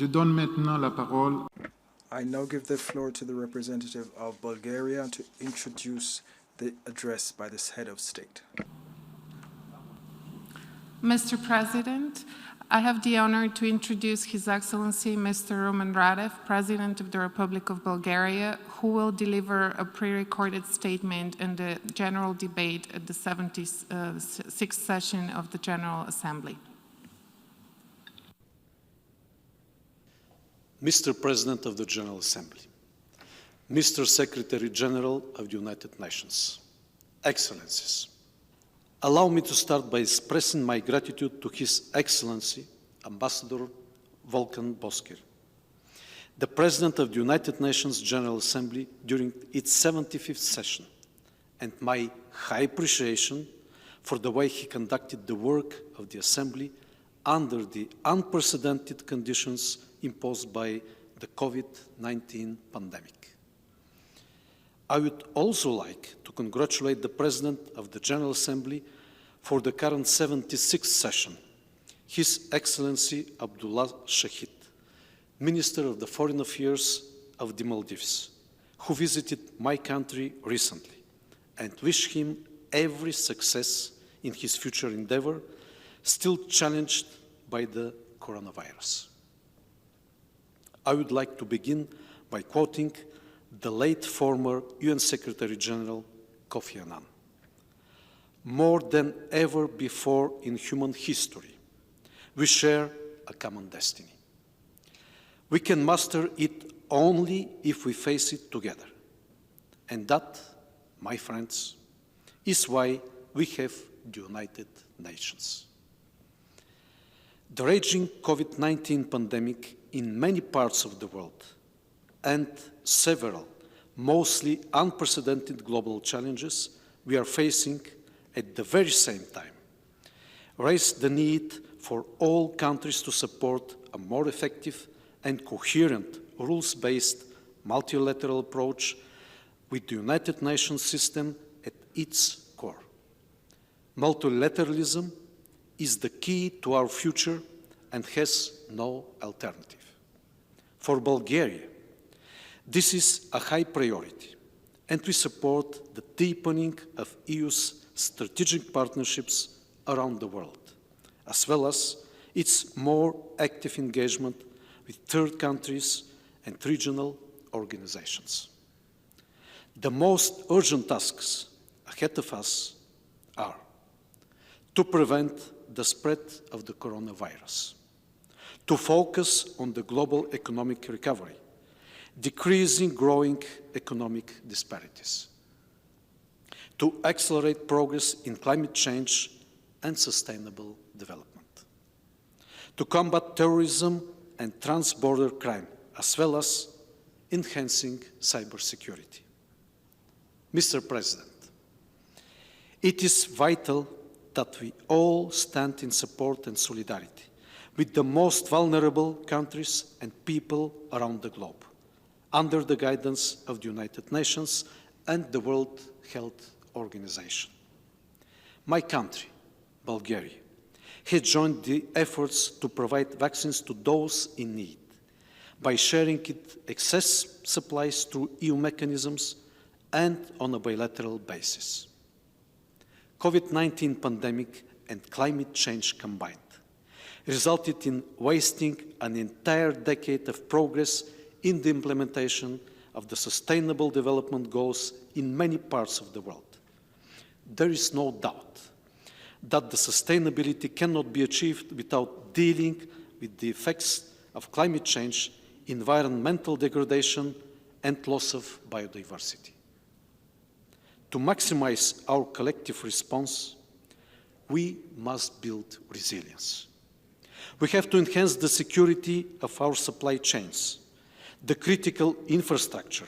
Je donne maintenant la parole. I now give the floor to the representative of Bulgaria to introduce the address by the head of state. Mr. President, I have the honor to introduce His Excellency Mr. Roman Radev, President of the Republic of Bulgaria, who will deliver a pre-recorded statement in the general debate at the 76th session of the General Assembly. Mr. President of the General Assembly, Mr. Secretary General of the United Nations, Excellencies, allow me to start by expressing my gratitude to His Excellency, Ambassador Volkan Bozkır, the President of the United Nations General Assembly during its 75th session, and my high appreciation for the way he conducted the work of the Assembly under the unprecedented conditions imposed by the COVID-19 pandemic. I would also like to congratulate the President of the General Assembly for the current 76th session, His Excellency Abdullah Shahid, Minister of the Foreign Affairs of the Maldives, who visited my country recently, and wish him every success in his future endeavor, still challenged by the coronavirus. I would like to begin by quoting the late former UN Secretary General Kofi Annan. More than ever before in human history, we share a common destiny. We can master it only if we face it together. And that, my friends, is why we have the United Nations. The raging COVID-19 pandemic in many parts of the world and several mostly unprecedented global challenges we are facing at the very same time raise the need for all countries to support a more effective and coherent rules-based multilateral approach with the United Nations system at its core. Multilateralism is the key to our future and has no alternative. For Bulgaria, this is a high priority, and we support the deepening of EU's strategic partnerships around the world, as well as its more active engagement with third countries and regional organizations. The most urgent tasks ahead of us are to prevent the spread of the coronavirus, to focus on the global economic recovery, decreasing growing economic disparities, to accelerate progress in climate change and sustainable development, to combat terrorism and trans-border crime, as well as enhancing cybersecurity. Mr. President, it is vital that we all stand in support and solidarity with the most vulnerable countries and people around the globe, under the guidance of the United Nations and the World Health Organization. My country, Bulgaria, has joined the efforts to provide vaccines to those in need by sharing its excess supplies through EU mechanisms and on a bilateral basis. COVID-19 pandemic and climate change combined resulted in wasting an entire decade of progress in the implementation of the Sustainable Development Goals in many parts of the world. There is no doubt that the sustainability cannot be achieved without dealing with the effects of climate change, environmental degradation, and loss of biodiversity. To maximize our collective response, we must build resilience. We have to enhance the security of our supply chains, the critical infrastructure,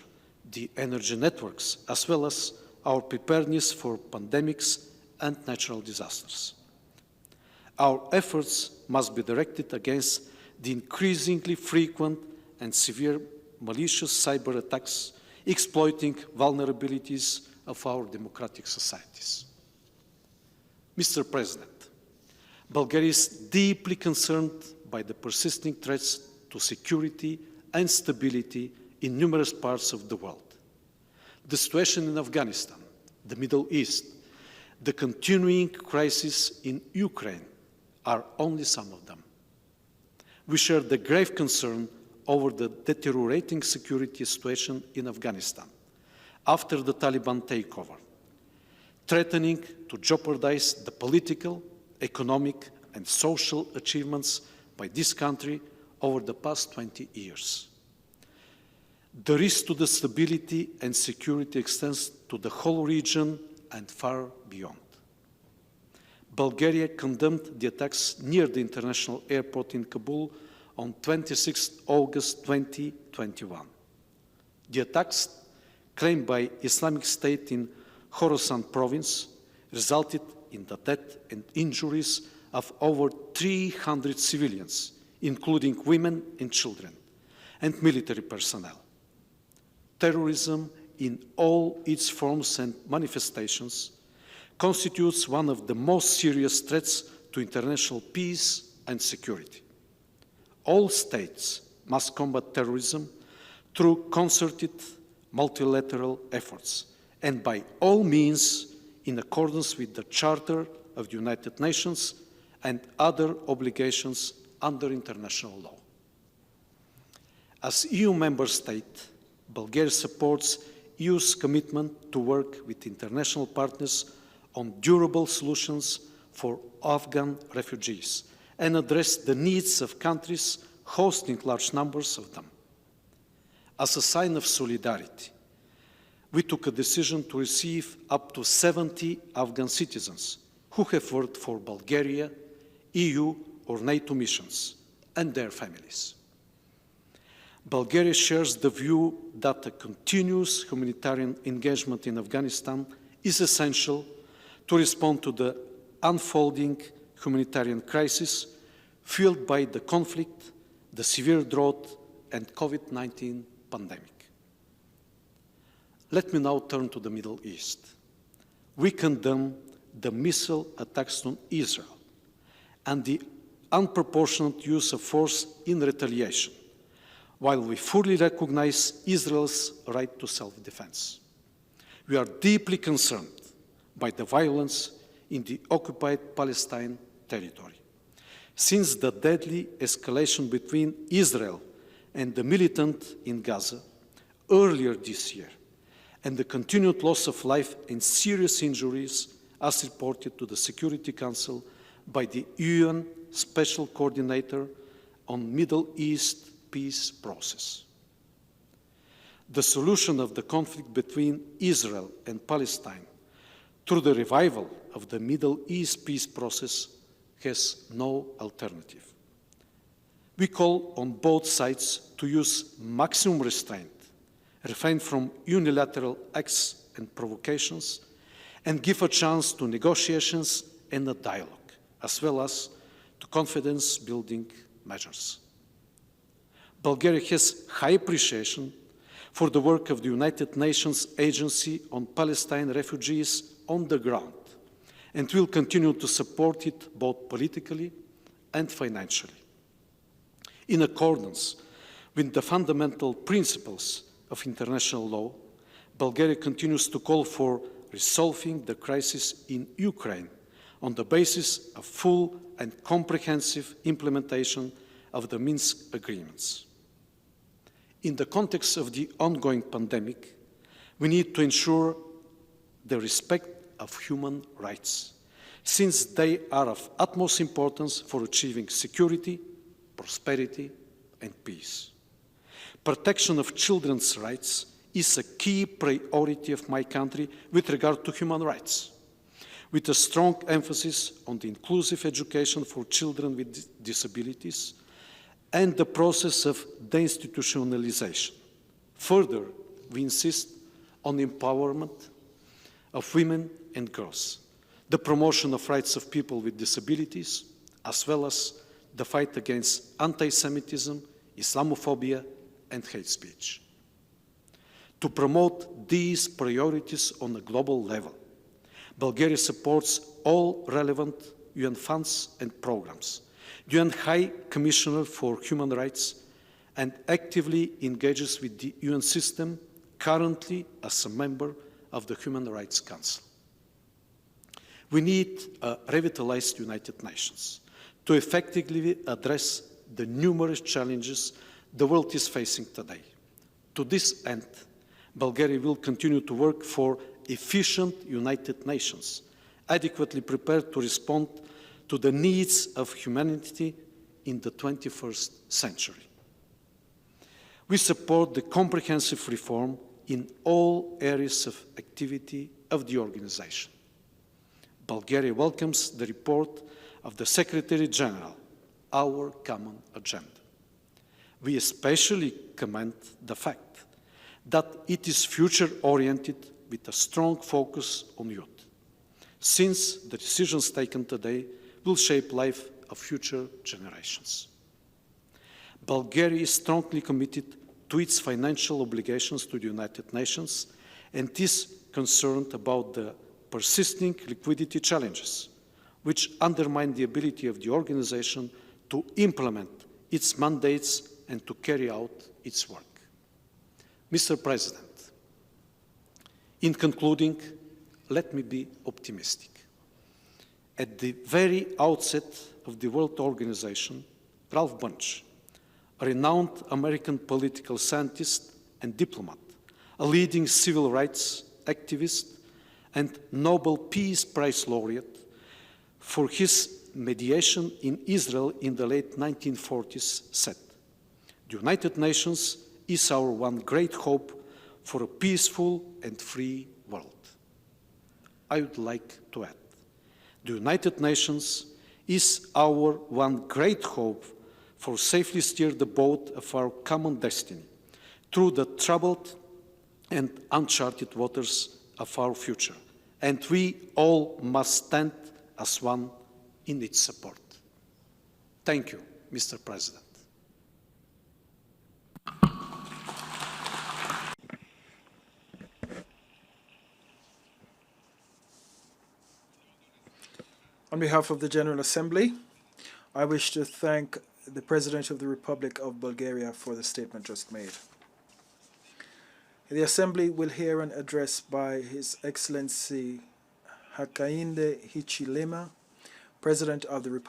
the energy networks, as well as our preparedness for pandemics and natural disasters. Our efforts must be directed against the increasingly frequent and severe malicious cyber attacks exploiting vulnerabilities of our democratic societies. Mr. President, Bulgaria is deeply concerned by the persisting threats to security and stability in numerous parts of the world. The situation in Afghanistan, the Middle East, the continuing crisis in Ukraine are only some of them. We share the grave concern over the deteriorating security situation in Afghanistan after the Taliban takeover, threatening to jeopardize the political, economic, and social achievements by this country over the past 20 years. The risk to the stability and security extends to the whole region and far beyond. Bulgaria condemned the attacks near the international airport in Kabul on 26 August 2021. The attacks claimed by Islamic State in Khorasan province resulted in the death and injuries of over 300 civilians, including women and children, and military personnel. Terrorism in all its forms and manifestations constitutes one of the most serious threats to international peace and security. All states must combat terrorism through concerted multilateral efforts and by all means in accordance with the Charter of the United Nations and other obligations under international law. As EU member state, Bulgaria supports EU's commitment to work with international partners on durable solutions for Afghan refugees and address the needs of countries hosting large numbers of them. As a sign of solidarity, we took a decision to receive up to 70 Afghan citizens who have worked for Bulgaria, EU or NATO missions, and their families. Bulgaria shares the view that a continuous humanitarian engagement in Afghanistan is essential to respond to the unfolding humanitarian crisis fueled by the conflict, the severe drought, and COVID-19 pandemic. Let me now turn to the Middle East. We condemn the missile attacks on Israel and the unproportionate use of force in retaliation, while we fully recognize Israel's right to self-defense. We are deeply concerned by the violence in the occupied Palestine territory. Since the deadly escalation between Israel and the militant in Gaza earlier this year, and the continued loss of life and serious injuries as reported to the Security Council by the UN Special Coordinator on Middle East peace process. The solution of the conflict between Israel and Palestine through the revival of the Middle East peace process has no alternative. We call on both sides to use maximum restraint, refrain from unilateral acts and provocations, and give a chance to negotiations and a dialogue, as well as to confidence-building measures. Bulgaria has high appreciation for the work of the United Nations Agency on Palestine Refugees on the ground, and will continue to support it both politically and financially. In accordance with the fundamental principles of international law, Bulgaria continues to call for resolving the crisis in Ukraine on the basis of full and comprehensive implementation of the Minsk agreements. In the context of the ongoing pandemic, we need to ensure the respect of human rights, since they are of utmost importance for achieving security, prosperity, and peace. Protection of children's rights is a key priority of my country with regard to human rights, with a strong emphasis on the inclusive education for children with disabilities and the process of deinstitutionalization. Further, we insist on the empowerment of women and girls, the promotion of rights of people with disabilities, as well as the fight against anti-Semitism, Islamophobia, and hate speech. To promote these priorities on a global level, Bulgaria supports all relevant UN funds and programs. The UN High Commissioner for Human Rights and actively engages with the UN system, currently as a member of the Human Rights Council. We need a revitalized United Nations to effectively address the numerous challenges the world is facing today. To this end, Bulgaria will continue to work for efficient United Nations, adequately prepared to respond to the needs of humanity in the 21st century. We support the comprehensive reform in all areas of activity of the organization. Bulgaria welcomes the report of the Secretary General, Our Common Agenda. We especially commend the fact that it is future-oriented with a strong focus on youth, since the decisions taken today will shape life of future generations. Bulgaria is strongly committed to its financial obligations to the United Nations and is concerned about the persisting liquidity challenges, which undermine the ability of the organization to implement its mandates and to carry out its work. Mr. President, in concluding, let me be optimistic. At the very outset of the World Organization, Ralph Bunche, a renowned American political scientist and diplomat, a leading civil rights activist, and Nobel Peace Prize laureate for his mediation in Israel in the late 1940s, said, "The United Nations is our one great hope for a peaceful and free world." I would like to add, the United Nations is our one great hope for safely steer the boat of our common destiny through the troubled and uncharted waters of our future, and we all must stand as one in its support. Thank you, Mr. President. On behalf of the General Assembly, I wish to thank the President of the Republic of Bulgaria for the statement just made. The Assembly will hear an address by His Excellency Hakainde Hichilema, President of the Republic